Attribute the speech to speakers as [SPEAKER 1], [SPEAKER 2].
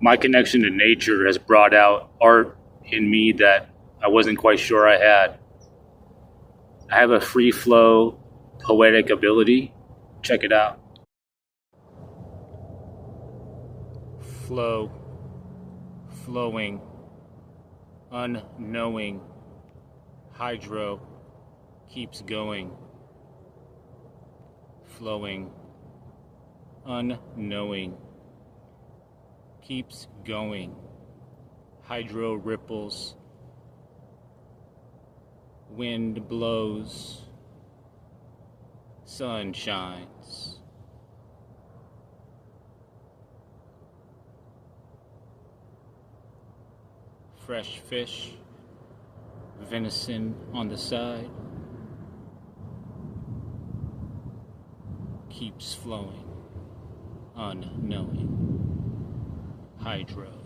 [SPEAKER 1] My connection to nature has brought out art in me that I wasn't quite sure I had. I have a free flow, poetic ability. Check it out. Flow, flowing, unknowing, hydro, keeps going, flowing, unknowing, keeps going, hydro ripples, wind blows, sun shines. Fresh fish, venison on the side, keeps flowing, unknowing, hydro.